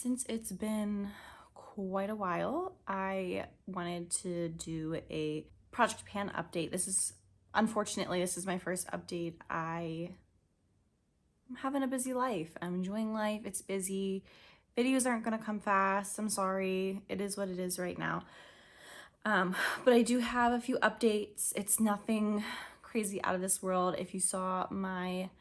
Since it's been quite a while, I wanted to do a Project Pan update. Unfortunately, this is my first update. I'm having a busy life. I'm enjoying life. It's busy. Videos aren't gonna come fast. I'm sorry. It is what it is right now. But I do have a few updates. It's nothing crazy out of this world. If you saw my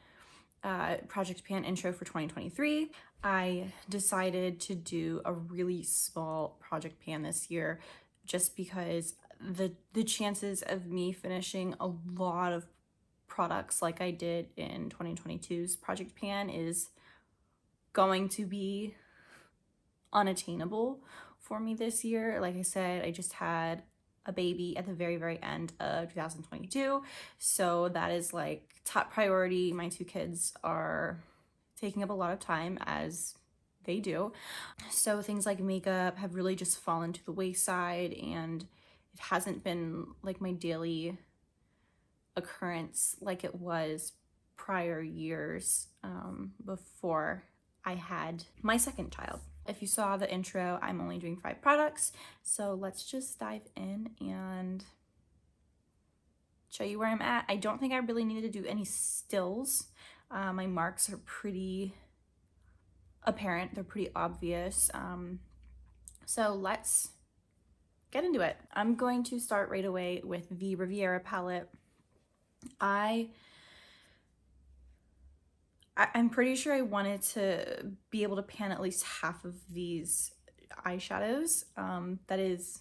Project Pan intro for 2023, I decided to do a really small Project Pan this year just because the chances of me finishing a lot of products like I did in 2022's Project Pan is going to be unattainable for me this year. Like I said, I just had a baby at the very end of 2022, so that is like top priority. My two kids are taking up a lot of time, as they do, so things like makeup have really just fallen to the wayside, and it hasn't been like my daily occurrence like it was prior years before I had my second child. If you saw the intro, I'm only doing 5 products, so let's just dive in and show you where I'm at. I don't think I really needed to do any stills. My marks are pretty apparent, they're pretty obvious. So let's get into it. I'm going to start right away with the Riviera palette. I'm pretty sure I wanted to be able to pan at least half of these eyeshadows. That is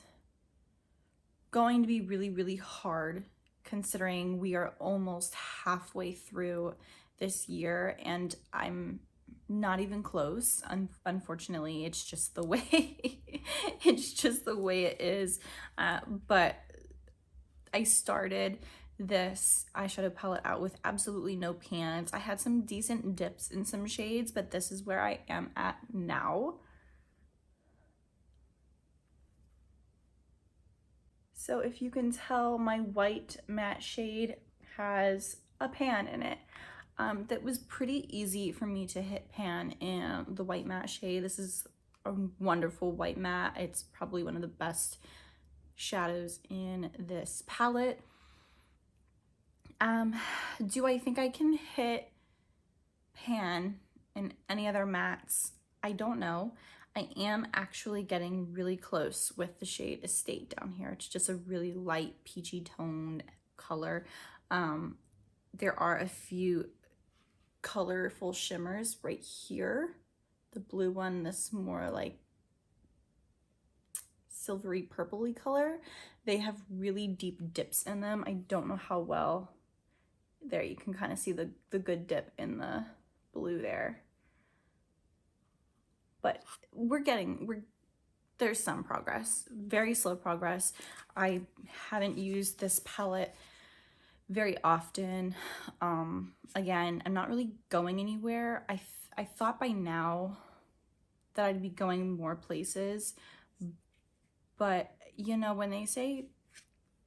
going to be really hard considering we are almost halfway through this year and I'm not even close. Unfortunately, it's just the way it's just the way it is. But I started this eyeshadow palette out with absolutely no pans. I had some decent dips in some shades, but this is where I am at now. So if you can tell, my white matte shade has a pan in it. That was pretty easy for me to hit pan in the white matte shade. This is a wonderful white matte. It's probably one of the best shadows in this palette. Do I think I can hit pan in any other mattes? I don't know. I am actually getting really close with the shade Estate down here. It's just a really light peachy toned color. There are a few colorful shimmers right here. The blue one, this more like silvery purpley color. They have really deep dips in them. I don't know how well. There, you can kind of see the good dip in the blue there. But there's some progress, very slow progress. I haven't used this palette very often. Again, I'm not really going anywhere. I thought by now that I'd be going more places, but you know, when they say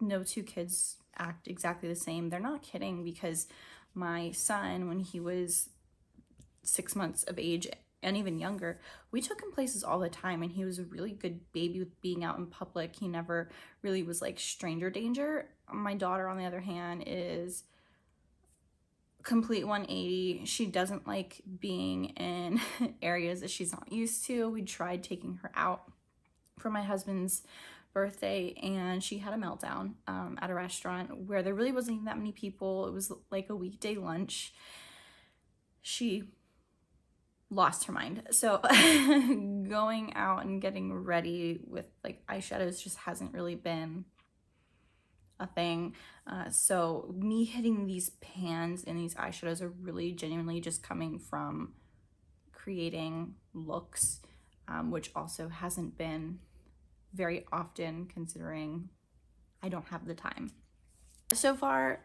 no two kids act exactly the same, they're not kidding, because my son, when he was 6 months of age and even younger, we took him places all the time, and he was a really good baby with being out in public. He never really was like stranger danger. My daughter, on the other hand, is complete 180. She doesn't like being in areas that she's not used to. We tried taking her out for my husband's birthday, and she had a meltdown at a restaurant where there really wasn't even that many people. It was like a weekday lunch. She lost her mind. So going out and getting ready with like eyeshadows just hasn't really been a thing. So me hitting these pans and these eyeshadows are really genuinely just coming from creating looks, which also hasn't been very often considering I don't have the time. So far,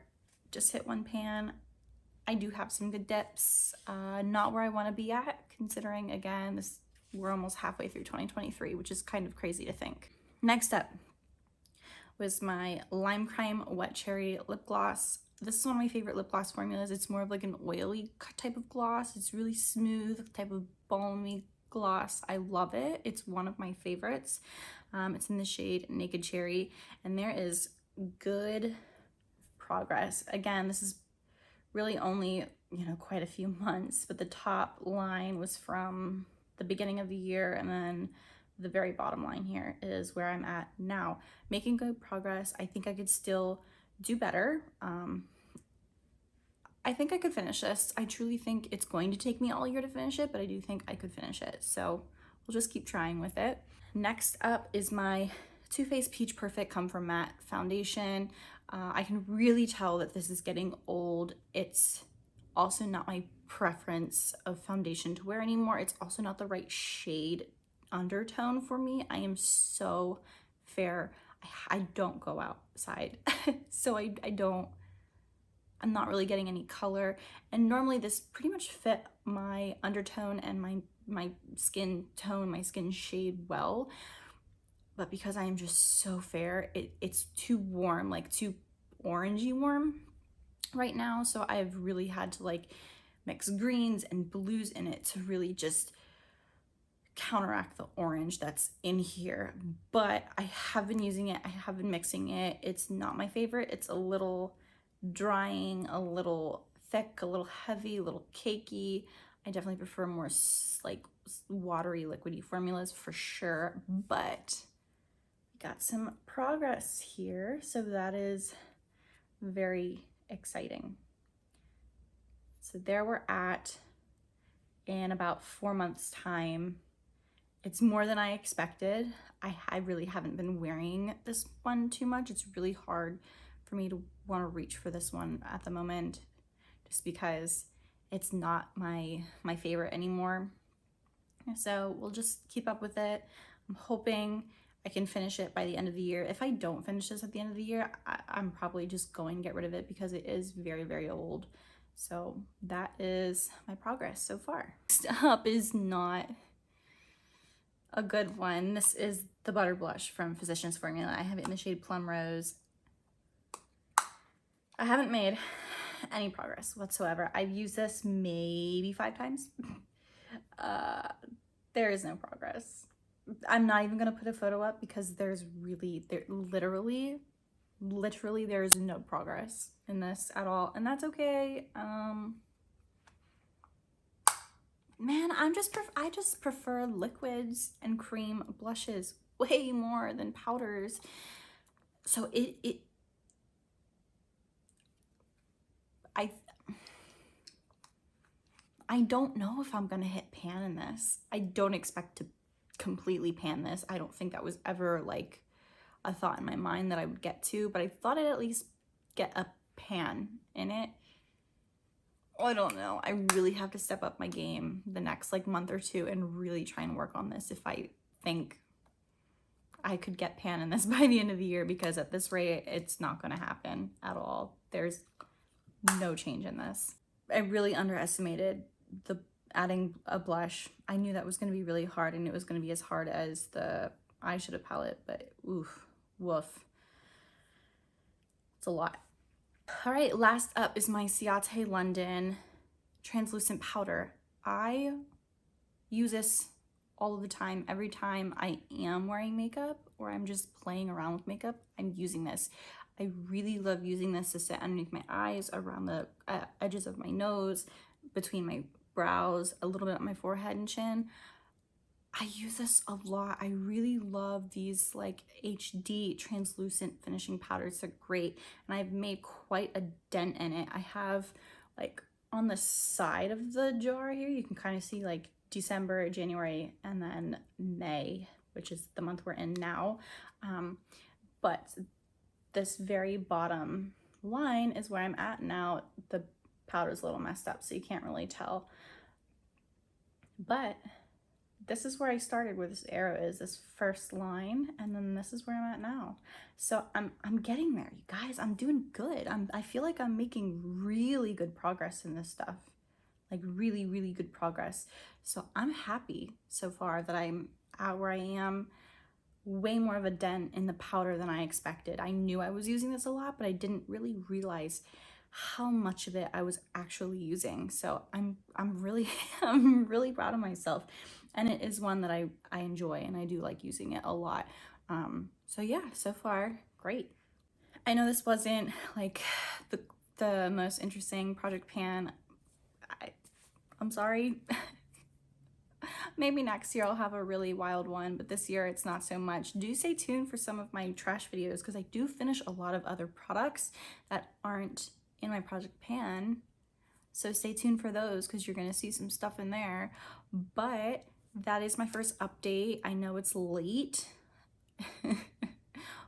just hit 1 pan. I do have some good dips, not where I want to be at, considering again we're almost halfway through 2023, which is kind of crazy to think. Next up was my Lime Crime Wet Cherry lip gloss. This is one of my favorite lip gloss formulas. It's more of like an oily type of gloss. It's really smooth, type of balmy gloss. I love it. It's one of my favorites. It's in the shade Naked Cherry, and there is good progress. Again, this is really only, you know, quite a few months, but the top line was from the beginning of the year, and then the very bottom line here is where I'm at now. Making good progress. I think I could still do better. I think I could finish this. I truly think it's going to take me all year to finish it, but I do think I could finish it. So we'll just keep trying with it. Next up is my Too Faced Peach Perfect Comfort Matte Foundation. I can really tell that this is getting old. It's also not my preference of foundation to wear anymore. It's also not the right shade undertone for me. I am so fair. I don't go outside. So I'm not really getting any color. And normally this pretty much fit my undertone and my skin tone, my skin shade well. But because I am just so fair, it's too warm, like too orangey warm right now. So I've really had to like mix greens and blues in it to really just counteract the orange that's in here. But I have been using it, I have been mixing it. It's not my favorite. It's a little drying, a little thick, a little heavy, a little cakey. I definitely prefer more like watery, liquidy formulas for sure, but got some progress here, so that is very exciting. So there we're at in about 4 months time. It's more than I expected. I really haven't been wearing this one too much. It's really hard for me to want to reach for this one at the moment, just because it's not my favorite anymore. So we'll just keep up with it. I'm hoping I can finish it by the end of the year. If I don't finish this at the end of the year, I'm probably just going to get rid of it because it is very, very old. So that is my progress so far. Next up is not a good one. This is the Butter Blush from Physicians Formula. I have it in the shade Plum Rose. I haven't made any progress whatsoever. I've used this maybe 5 times. There is no progress. I'm not even gonna put a photo up because literally there is no progress in this at all, and that's okay. Man, I just prefer liquids and cream blushes way more than powders. So I don't know if I'm gonna hit pan in this. I don't expect to completely pan this. I don't think that was ever like a thought in my mind that I would get to, but I thought I'd at least get a pan in it. I don't know. I really have to step up my game the next like month or two and really try and work on this if I think I could get pan in this by the end of the year, because at this rate, it's not gonna happen at all. There's no change in this. I really underestimated the adding a blush. I knew that was going to be really hard, and it was going to be as hard as the eyeshadow palette, but oof, woof. It's a lot. All right, last up is my Ciate London translucent powder. I use this all of the time. Every time I am wearing makeup or I'm just playing around with makeup, I'm using this. I really love using this to set underneath my eyes, around the edges of my nose, between my brows, a little bit on my forehead and chin. I use this a lot. I really love these like HD translucent finishing powders. They're great, and I've made quite a dent in it. I have like on the side of the jar here, you can kind of see like December, January, and then May, which is the month we're in now. But this very bottom line is where I'm at now. The powder's a little messed up, so you can't really tell. But this is where I started, where this arrow is, this first line, and then this is where I'm at now. So I'm getting there, you guys. I'm doing good. I feel like I'm making really good progress in this stuff. Like really, really good progress. So I'm happy so far that I'm at where I am. Way more of a dent in the powder than I expected. I knew I was using this a lot, but I didn't really realize how much of it I was actually using. So I'm really I'm really proud of myself. And it is one that I enjoy, and I do like using it a lot. So yeah, so far, great. I know this wasn't like the, the most interesting project pan. I'm sorry. Maybe next year I'll have a really wild one, but this year it's not so much. Do stay tuned for some of my trash videos because I do finish a lot of other products that aren't in my project pan. So stay tuned for those because you're gonna see some stuff in there. But that is my first update. I know it's late.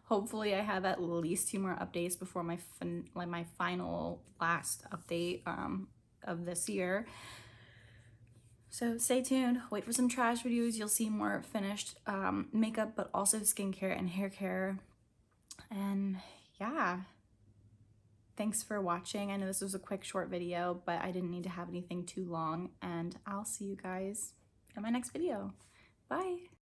Hopefully I have at least 2 more updates before my my final last update of this year. So stay tuned, wait for some trash videos. You'll see more finished makeup, but also skincare and hair care. And yeah, thanks for watching. I know this was a quick short video, but I didn't need to have anything too long, and I'll see you guys in my next video. Bye.